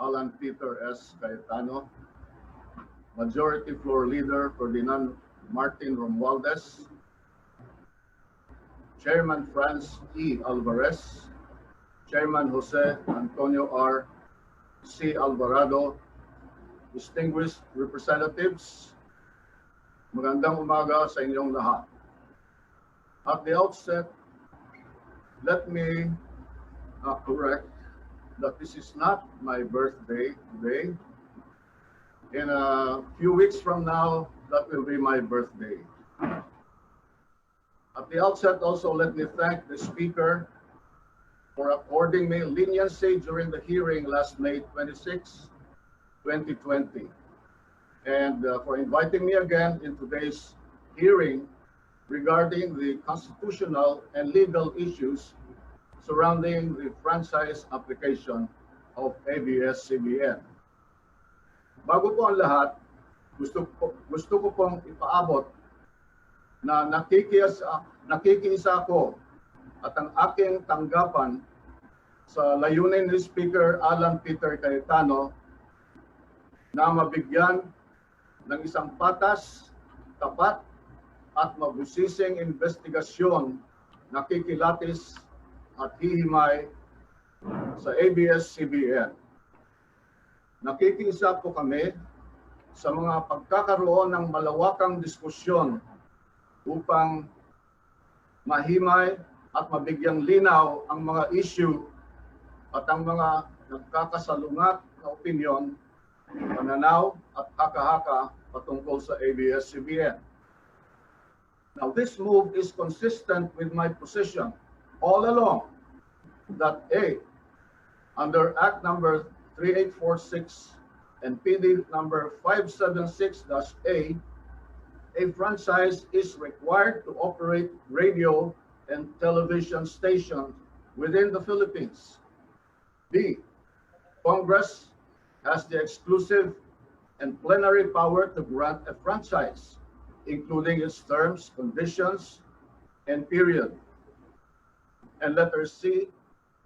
Alan Peter S. Cayetano, Majority Floor Leader Ferdinand Martin Romualdez, Chairman Franz E. Alvarez, Chairman Jose Antonio R. C. Alvarado, distinguished representatives, magandang umaga sa inyong lahat. At the outset, let me correct that this is not my birthday today. In a few weeks from now, that will be my birthday. At the outset, also let me thank the Speaker for according me leniency during the hearing last May 26, 2020, and for inviting me again in today's hearing regarding the constitutional and legal issues surrounding the franchise application of ABS-CBN. Bago po ang lahat, gusto ko pong ipaabot na nakikiisa ako at ang aking tanggapan sa layunin ni Speaker Alan Peter Cayetano na mabigyan ng isang patas, tapat at mabusising investigasyon na kikilatis at hihimay sa ABS-CBN. Nakikiisa po kami sa mga pagkakaroon ng malawakang diskusyon upang mahimay at mabigyang linaw ang mga issue at ang mga nagkakasalungat na opinyon, pananaw at haka-haka patungkol sa ABS-CBN. Now, this move is consistent with my position all along that A, under Act number 3846 and PD number 576-A, a franchise is required to operate radio and television stations within the Philippines. B, Congress has the exclusive and plenary power to grant a franchise, including its terms, conditions, and period. And letter C,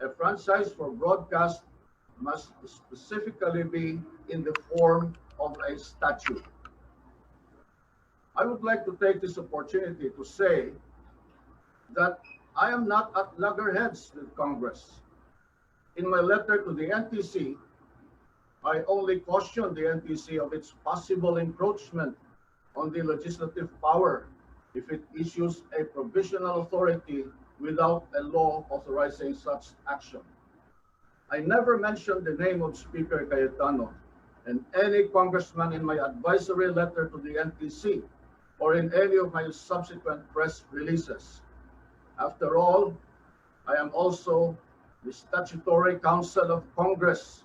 a franchise for broadcast must specifically be in the form of a statute. I would like to take this opportunity to say that I am not at loggerheads with Congress. In my letter to the NTC, I only cautioned the NTC of its possible encroachment on the legislative power if it issues a provisional authority without a law authorizing such action. I never mentioned the name of Speaker Cayetano and any congressman in my advisory letter to the NTC or in any of my subsequent press releases. After all, I am also the statutory counsel of Congress,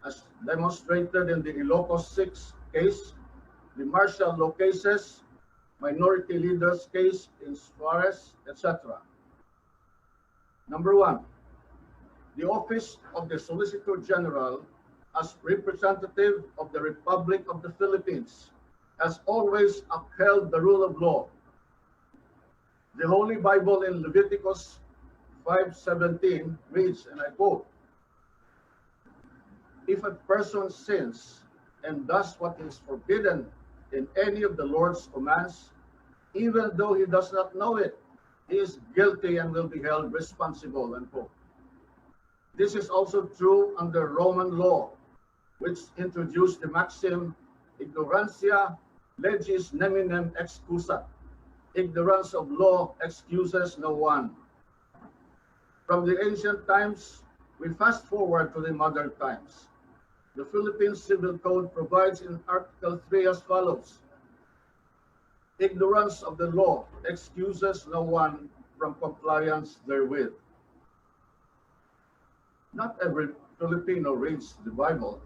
as demonstrated in the Ilocos 6 case, the martial law cases, minority leaders case in Suarez, etc. Number one, the office of the Solicitor General as representative of the Republic of the Philippines has always upheld the rule of law. The Holy Bible in Leviticus 5:17 reads, and I quote, "If a person sins and does what is forbidden in any of the Lord's commands, even though he does not know it, he is guilty and will be held responsible," unquote. This is also true under Roman law, which introduced the maxim, ignorantia legis neminem excusat. Ignorance of law excuses no one. From the ancient times, we fast forward to the modern times. The Philippine Civil Code provides in Article 3 as follows: ignorance of the law excuses no one from compliance therewith. Not every Filipino reads the Bible.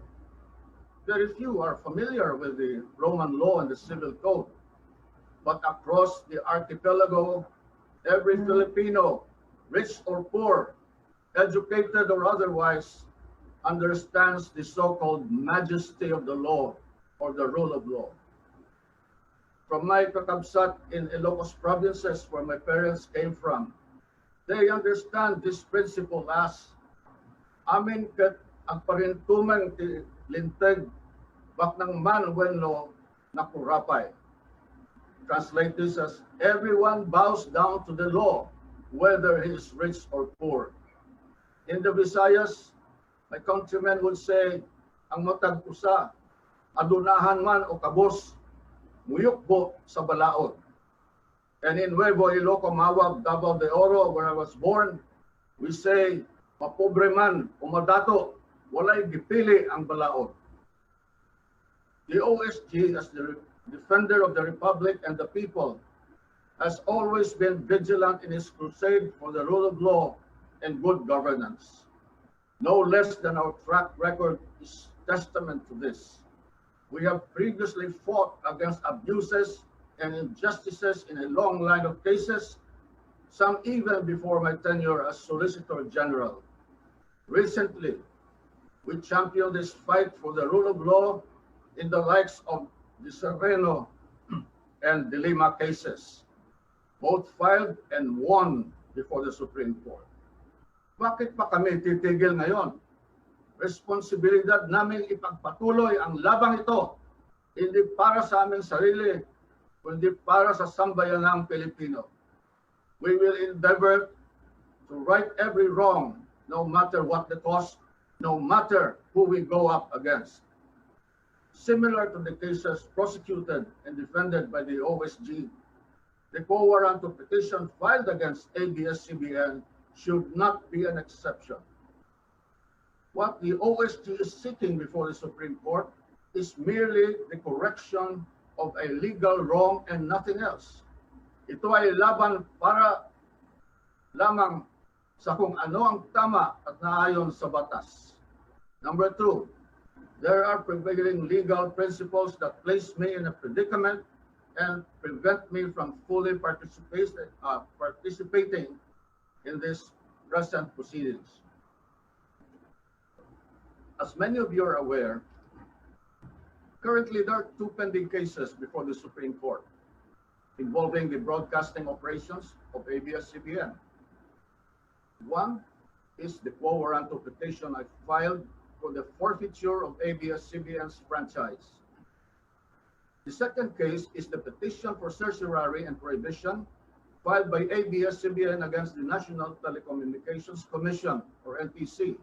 Very few are familiar with the Roman law and the Civil Code. But across the archipelago, every Filipino, rich or poor, educated or otherwise, understands the so-called majesty of the law or the rule of law. From my kakabsat in Ilocos provinces, where my parents came from, they understand this principle as amin ket ang parintumang linteg bak ng man wenno na kurapay. Translate this as, everyone bows down to the law, whether he is rich or poor. In the Visayas, my countrymen would say, ang matag usa, adunahan man o kabos, muyukbo sa balaod. And in Nuevo Iloco, Mawag, Davao de Oro, where I was born, we say, mapobre man o madato, walay gipili ang balaod. The OSG, as the defender of the Republic and the people, has always been vigilant in its crusade for the rule of law and good governance. No less than our track record is testament to this. We have previously fought against abuses and injustices in a long line of cases, some even before my tenure as Solicitor General. Recently, we championed this fight for the rule of law in the likes of the Sereno and De Lima cases, both filed and won before the Supreme Court. Bakit pa kami titigil ngayon? Responsibilidad namin ipagpatuloy ang labang ito, hindi para sa aming sarili, kundi para sa sambayanang Pilipino. We will endeavor to right every wrong, no matter what the cost, no matter who we go up against. Similar to the cases prosecuted and defended by the OSG, the quo warranto petition filed against ABS-CBN should not be an exception. What the OSG is seeking before the Supreme Court is merely the correction of a legal wrong and nothing else. Ito ay laban para lamang sa kung ano ang tama at naayon sa batas. Number two, there are prevailing legal principles that place me in a predicament and prevent me from fully participating in this present proceedings. As many of you are aware, currently there are two pending cases before the Supreme Court involving the broadcasting operations of ABS-CBN. One is the quo warranto petition I filed for the forfeiture of ABS-CBN's franchise. The second case is the petition for certiorari and prohibition filed by ABS-CBN against the National Telecommunications Commission, or NTC,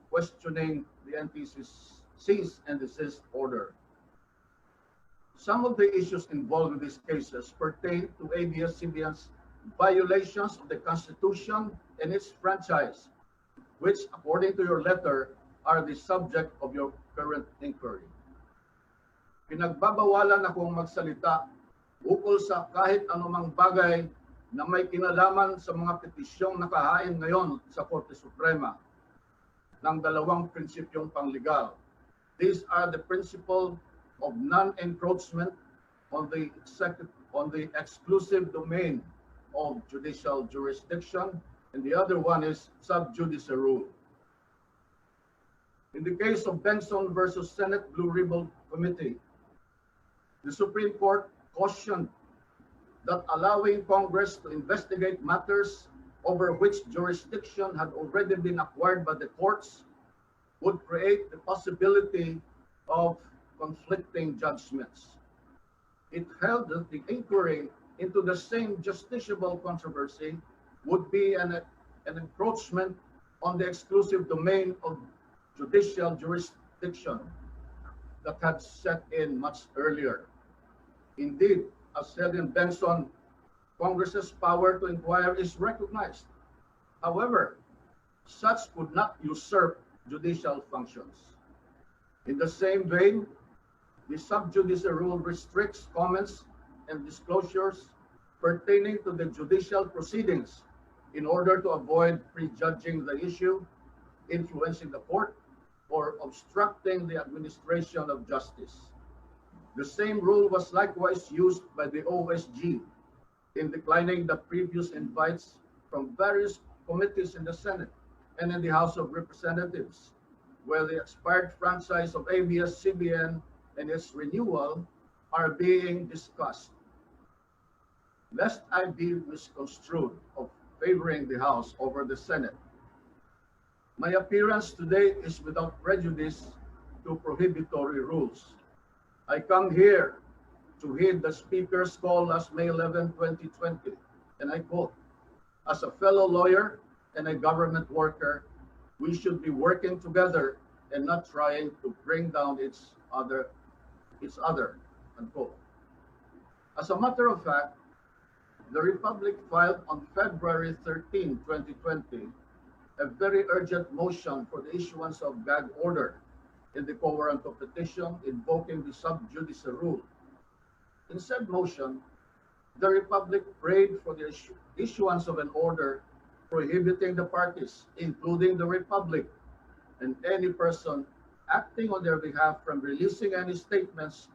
questioning the NTC's cease and desist order. Some of the issues involved in these cases pertain to ABS-CBN's violations of the Constitution and its franchise, which, according to your letter, are the subject of your current inquiry. Pinagbabawalan akong magsalita ukol sa kahit anumang bagay na may kinalaman sa mga petisyong nakahain ngayon sa Korte Suprema ng dalawang prinsipyong pangligal. These are the principle of non-encroachment on the exclusive domain of judicial jurisdiction, and the other one is sub judice rule. In the case of Benson versus Senate Blue Ribbon Committee, the Supreme Court cautioned that allowing Congress to investigate matters over which jurisdiction had already been acquired by the courts would create the possibility of conflicting judgments. It held that the inquiry into the same justiciable controversy would be an encroachment on the exclusive domain of judicial jurisdiction that had set in much earlier. Indeed, as said in Benson, Congress's power to inquire is recognized. However, such could not usurp judicial functions. In the same vein, the sub judice rule restricts comments and disclosures pertaining to the judicial proceedings in order to avoid prejudging the issue, influencing the court, or obstructing the administration of justice. The same rule was likewise used by the OSG in declining the previous invites from various committees in the Senate and in the House of Representatives, where the expired franchise of ABS-CBN and its renewal are being discussed. Lest I be misconstrued of favoring the House over the Senate, My appearance today is without prejudice to prohibitory rules. I come here to heed the Speaker's call last May 11, 2020, and I quote, "As a fellow lawyer and a government worker, we should be working together and not trying to bring down each other, unquote." As a matter of fact, the Republic filed on February 13, 2020, a very urgent motion for the issuance of gag order in the quo warranto petition invoking the sub judice rule. In said motion, the Republic prayed for the issuance of an order prohibiting the parties, including the Republic, and any person acting on their behalf from releasing any statements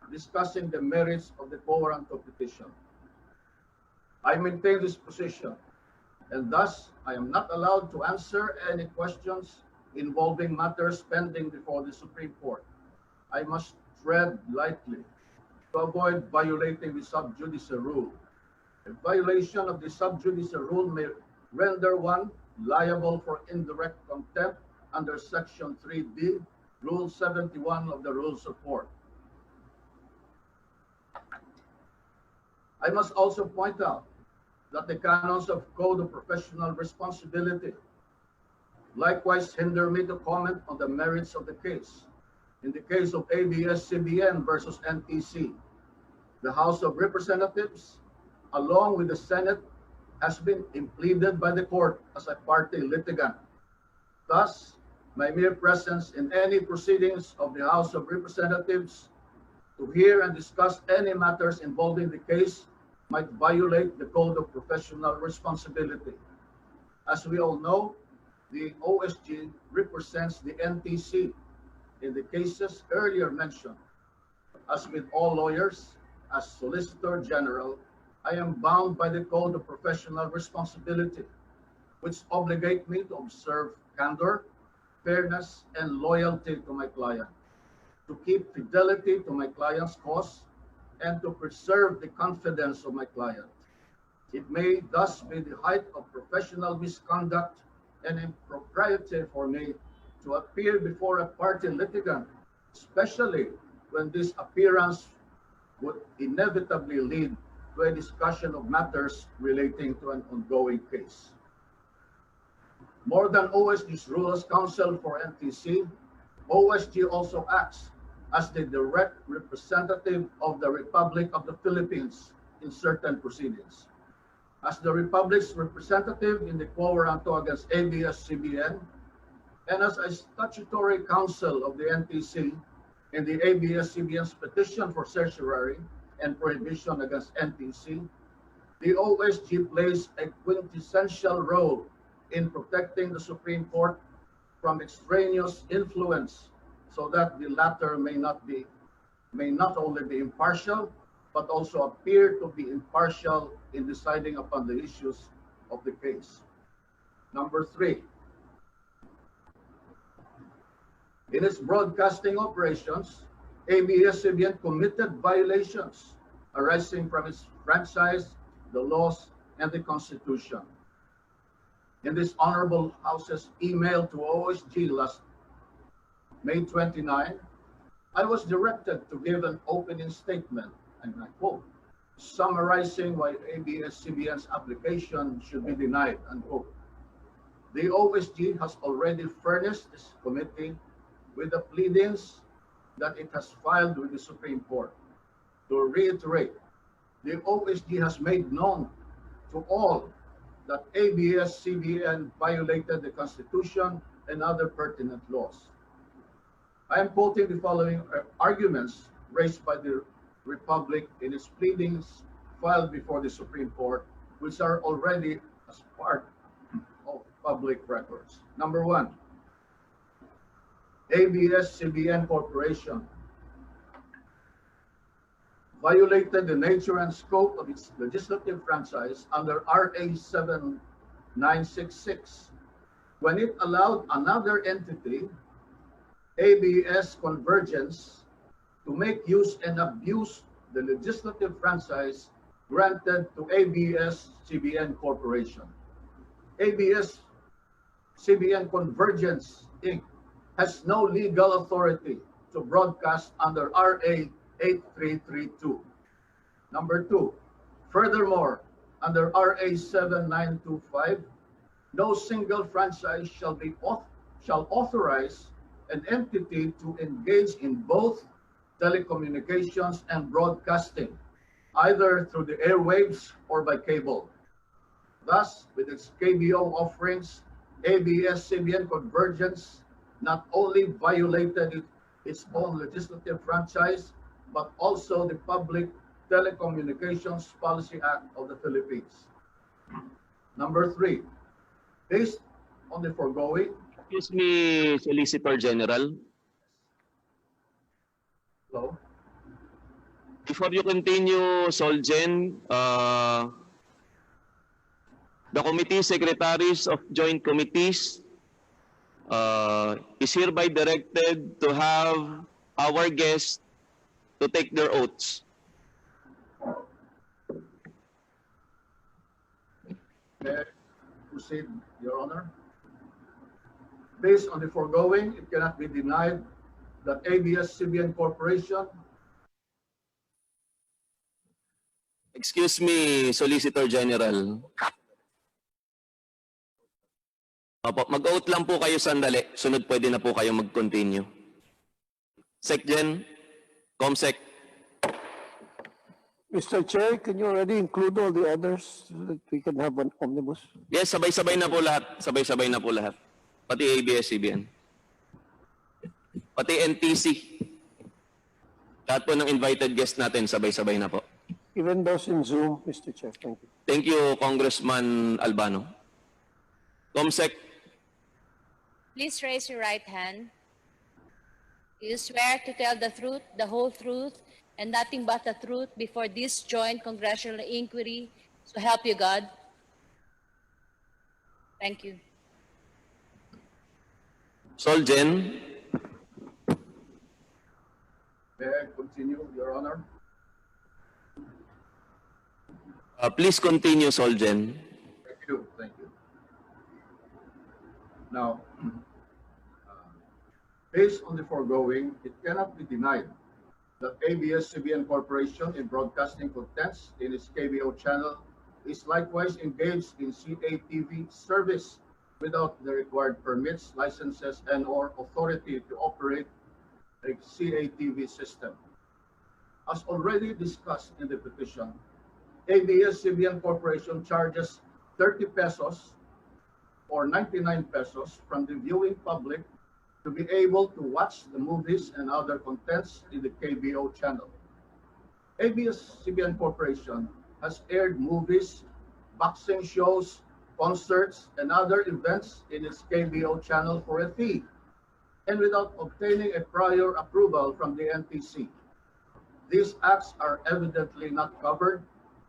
discussing the merits of the quo warranto petition. I maintain this position, and thus I am not allowed to answer any questions involving matters pending before the Supreme Court. I must tread lightly to avoid violating the sub judice rule. A violation of the sub judice rule may render one liable for indirect contempt under Section 3B, Rule 71 of the Rules of Court. I must also point out that the canons of Code of Professional Responsibility likewise hinder me to comment on the merits of the case. In the case of ABS-CBN versus NTC, the House of Representatives, along with the Senate, has been impleaded by the court as a party litigant. Thus, my mere presence in any proceedings of the House of Representatives to hear and discuss any matters involving the case might violate the Code of Professional Responsibility. As we all know, the OSG represents the NTC in the cases earlier mentioned. As with all lawyers, as Solicitor General, I am bound by the Code of Professional Responsibility, which obligate me to observe candor, fairness, and loyalty to my client, to keep fidelity to my client's cause, and to preserve the confidence of my client. It may thus be the height of professional misconduct and impropriety for me to appear before a party litigant, especially when this appearance would inevitably lead to a discussion of matters relating to an ongoing case. More than OSG's role as counsel for NTC, OSG also acts as the direct representative of the Republic of the Philippines in certain proceedings. As the Republic's representative in the quo warranto against ABS-CBN, and as a statutory counsel of the NTC in the ABS-CBN's petition for certiorari and prohibition against NTC, the OSG plays a quintessential role in protecting the Supreme Court from extraneous influence so that the latter may not only be impartial, but also appear to be impartial in deciding upon the issues of the case. Number 3, in its broadcasting operations, ABS-CBN committed violations arising from its franchise, the laws, and the Constitution. In this Honorable House's email to OSG last May 29, I was directed to give an opening statement, and I quote, summarizing why ABS-CBN's application should be denied, unquote. The OSG has already furnished this committee with the pleadings that it has filed with the Supreme Court. To reiterate, the OSG has made known to all that ABS-CBN violated the Constitution and other pertinent laws. I am quoting the following arguments raised by the Republic in its pleadings filed before the Supreme Court, which are already as part of public records. Number 1, ABS-CBN Corporation violated the nature and scope of its legislative franchise under RA 7966 when it allowed another entity, ABS Convergence, to make use and abuse the legislative franchise granted to ABS-CBN Corporation. ABS CBN Convergence, Inc. has no legal authority to broadcast under RA 8332. Number 2, furthermore, under RA 7925, no single franchise shall authorize an entity to engage in both telecommunications and broadcasting, either through the airwaves or by cable. Thus, with its KBO offerings, ABS-CBN Convergence not only violated its own legislative franchise, but also the Public Telecommunications Policy Act of the Philippines. Number 3, based on the foregoing. Excuse me, Solicitor General. Hello? Before you continue, Solgen, the committee secretaries of joint committees is hereby directed to have our guests to take their oaths. May I proceed, Your Honor? Based on the foregoing, it cannot be denied that ABS-CBN Corporation. Excuse me, Solicitor General. Opo, mag-oath lang po kayo sandali. Sunod pwede na po kayo mag-continue. SecGen, Comsec. Mr. Chair, can you already include all the others so that we can have an omnibus? Yes, sabay-sabay na po lahat. Sabay-sabay na po lahat. Pati ABS-CBN. Pati NTC. Lahat po ng invited guest natin, sabay-sabay na po. Even those in Zoom, Mr. Chair. Thank you. Thank you, Congressman Albano. Comsec. Please raise your right hand. Do you swear to tell the truth, the whole truth, and nothing but the truth before this joint congressional inquiry, so help you God? Thank you. Solgen. May I continue, Your Honor? Please continue, Solgen. Thank you. Thank you. Now, based on the foregoing, it cannot be denied that ABS-CBN Corporation in broadcasting contents in its KBO channel is likewise engaged in CATV service without the required permits, licenses, and/or authority to operate a CATV system. As already discussed in the petition, ABS-CBN Corporation charges 30 pesos or 99 pesos from the viewing public to be able to watch the movies and other contents in the KBO channel. ABS-CBN Corporation has aired movies, boxing shows, concerts, and other events in its KBO channel for a fee and without obtaining a prior approval from the NTC. These acts are evidently not covered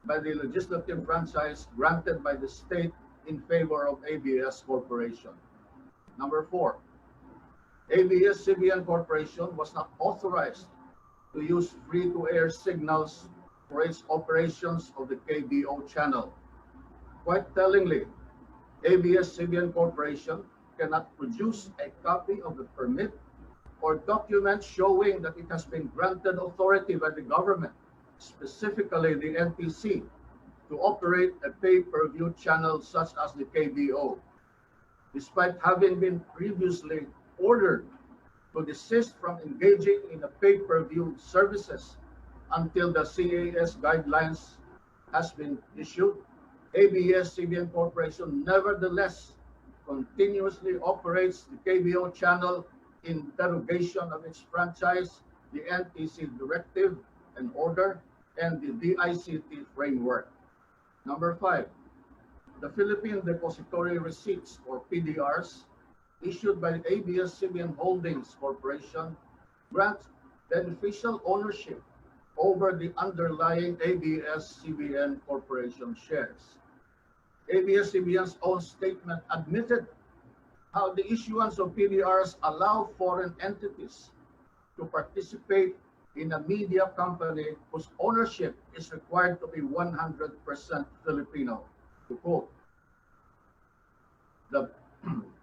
by the legislative franchise granted by the state in favor of ABS Corporation. Number 4, ABS-CBN Corporation was not authorized to use free-to-air signals for its operations of the KBO channel. Quite tellingly, ABS-CBN Corporation cannot produce a copy of the permit or document showing that it has been granted authority by the government, specifically the NTC, to operate a pay-per-view channel such as the KBO, despite having been previously ordered to desist from engaging in the pay-per-view services until the CAS guidelines has been issued. ABS-CBN Corporation nevertheless continuously operates the KBO channel in derogation of its franchise, the NTC directive and order, and the DICT framework. Number 5, the Philippine Depository Receipts, or PDRs, issued by ABS-CBN Holdings Corporation grant beneficial ownership over the underlying ABS-CBN Corporation shares. ABS-CBN's own statement admitted how the issuance of PDRs allow foreign entities to participate in a media company whose ownership is required to be 100% Filipino. To quote, the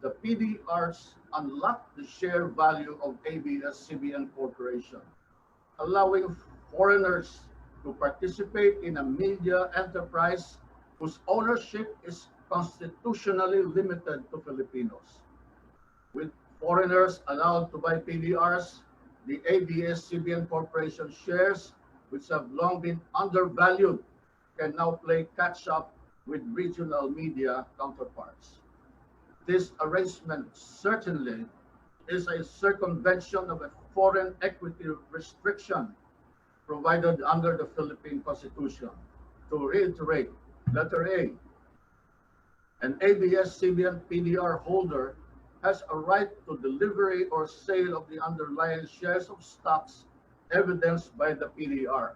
the PDRs unlock the share value of ABS-CBN Corporation, allowing foreigners to participate in a media enterprise whose ownership is constitutionally limited to Filipinos. With foreigners allowed to buy PDRs, the ABS-CBN Corporation shares, which have long been undervalued, can now play catch-up with regional media counterparts. This arrangement certainly is a circumvention of a foreign equity restriction provided under the Philippine Constitution. To reiterate, letter A, an ABS-CBN PDR holder has a right to delivery or sale of the underlying shares of stocks evidenced by the PDR.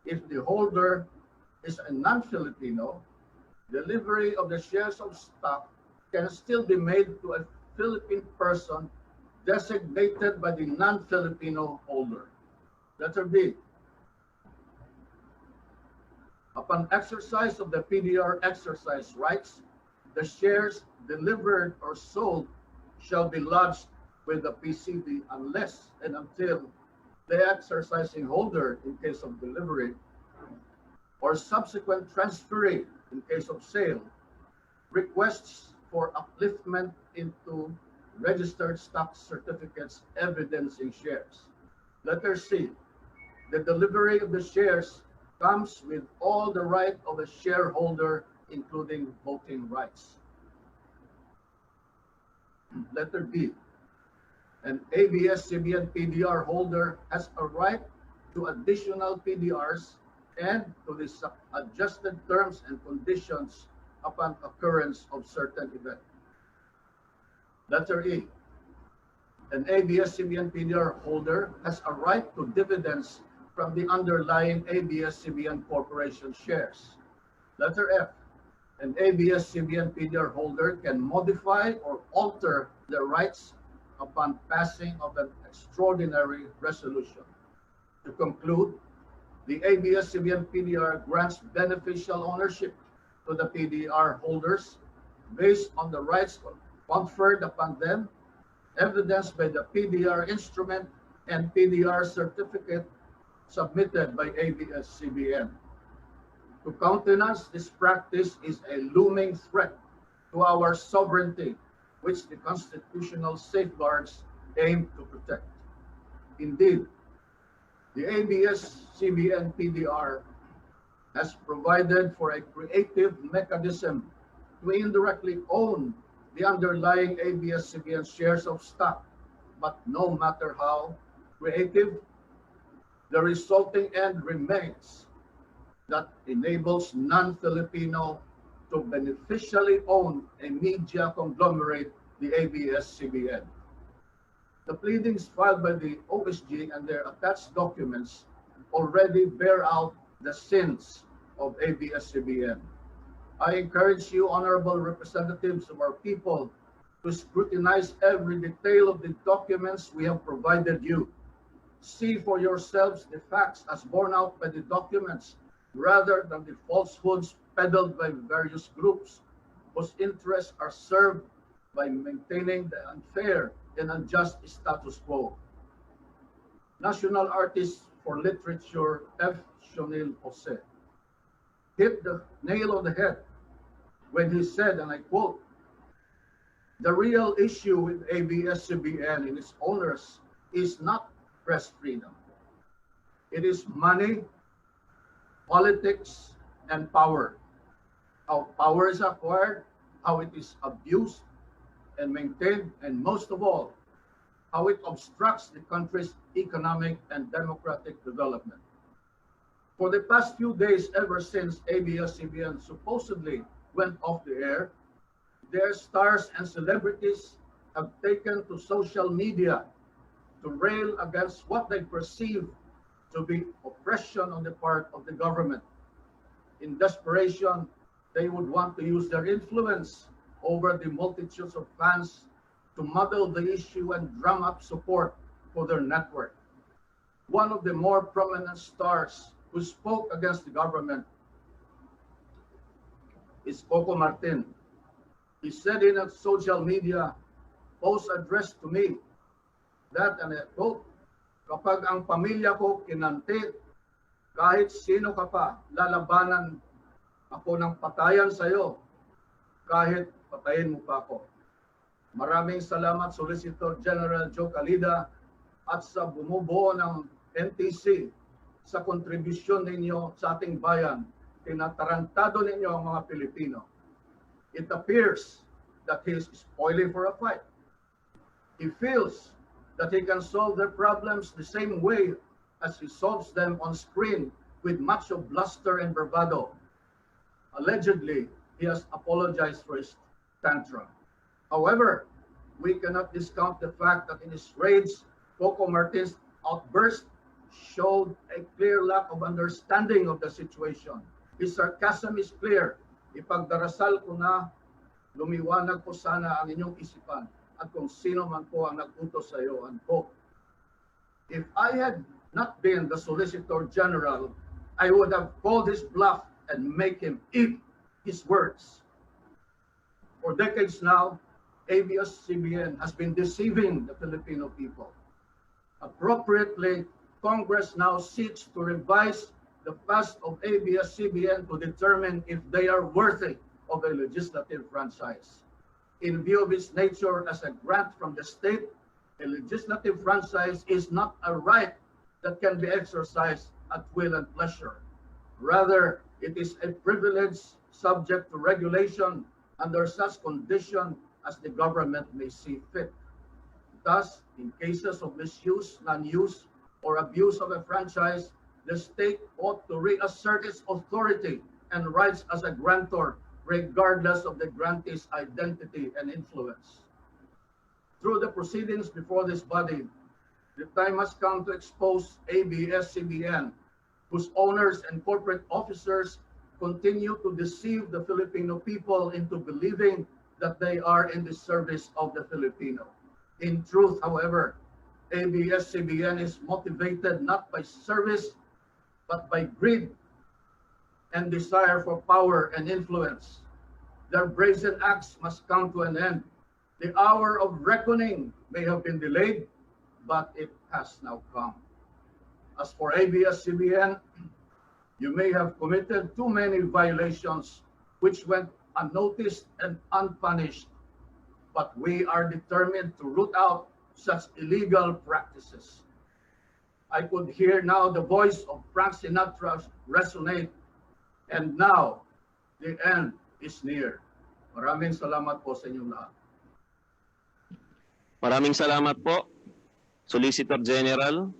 If the holder is a non-Filipino, delivery of the shares of stock can still be made to a Philippine person designated by the non-Filipino holder. Letter B. Upon exercise of the PDR exercise rights, the shares delivered or sold shall be lodged with the PCD unless and until the exercising holder, in case of delivery, or subsequent transferee, in case of sale, requests for upliftment into registered stock certificates evidencing shares. Letter C. The delivery of the shares comes with all the right of a shareholder, including voting rights. Letter B. An ABS-CBN PDR holder has a right to additional PDRs and to the adjusted terms and conditions upon occurrence of certain event. Letter E. An ABS-CBN PDR holder has a right to dividends from the underlying ABS-CBN Corporation shares. Letter F. An ABS-CBN PDR holder can modify or alter their rights upon passing of an extraordinary resolution. To conclude, the ABS-CBN PDR grants beneficial ownership to the PDR holders based on the rights conferred upon them, evidenced by the PDR instrument and PDR certificate submitted by ABS-CBN. To countenance this practice is a looming threat to our sovereignty, which the constitutional safeguards aim to protect. Indeed, the ABS-CBN PDR has provided for a creative mechanism to indirectly own the underlying ABS-CBN shares of stock, but no matter how creative, the resulting end remains that enables non-Filipino to beneficially own a media conglomerate, the ABS-CBN. The pleadings filed by the OSG and their attached documents already bear out the sins of ABS-CBN. I encourage you, honorable representatives of our people, to scrutinize every detail of the documents we have provided you. See for yourselves the facts as borne out by the documents, rather than the falsehoods peddled by various groups whose interests are served by maintaining the unfair and unjust status quo. National Artist for Literature F. Shonil Jose hit the nail on the head when he said, and I quote, "The real issue with ABS-CBN and its owners is not press freedom. It is money, politics, and power. How power is acquired, how it is abused and maintained, and most of all, how it obstructs the country's economic and democratic development." For the past few days, ever since ABS-CBN supposedly went off the air, their stars and celebrities have taken to social media to rail against what they perceive to be oppression on the part of the government. In desperation, they would want to use their influence over the multitudes of fans to muddle the issue and drum up support for their network. One of the more prominent stars who spoke against the government is Coco Martin. He said in a social media post addressed to me that, and I quote, "Kapag ang pamilya ko kinanti, kahit sino ka pa, lalabanan ako ng patayan sa iyo, kahit patayin mo pa ako." Maraming salamat, Solicitor General Joe CALIDA, at sa bumubuo ng NTC sa kontribusyon ninyo sa ating bayan. Tinatarantado ninyo ang mga Pilipino. It appears that he is spoiling for a fight. He feels that he can solve their problems the same way as he solves them on screen with much of bluster and bravado. Allegedly, he has apologized for his tantrum. However, we cannot discount the fact that in his rage, Coco Martin's outburst showed a clear lack of understanding of the situation. His sarcasm is clear. Ipagdarasal ko na lumiwanag po sana ang inyong isipan at kung sino man po ang nag-utos sa iyo, unquote. If I had not been the Solicitor General, I would have called his bluff and make him eat his words. For decades now, ABS-CBN has been deceiving the Filipino people. Appropriately, Congress now seeks to revise the past of ABS-CBN to determine if they are worthy of a legislative franchise. In view of its nature as a grant from the state, a legislative franchise is not a right that can be exercised at will and pleasure. Rather, it is a privilege subject to regulation under such condition as the government may see fit. Thus, in cases of misuse, non-use, or abuse of a franchise, the state ought to reassert its authority and rights as a grantor, regardless of the grantee's identity and influence. Through the proceedings before this body, the time has come to expose ABS-CBN, whose owners and corporate officers continue to deceive the Filipino people into believing that they are in the service of the Filipino. In truth, however, ABS-CBN is motivated not by service, but by greed and desire for power and influence. Their brazen acts must come to an end. The hour of reckoning may have been delayed, but it has now come. As for ABS-CBN, you may have committed too many violations which went unnoticed and unpunished, but we are determined to root out such illegal practices. I could hear now the voice of Frank Sinatra resonate, and now the end is near. Maraming salamat po sa inyong lahat. Maraming salamat po, Solicitor General.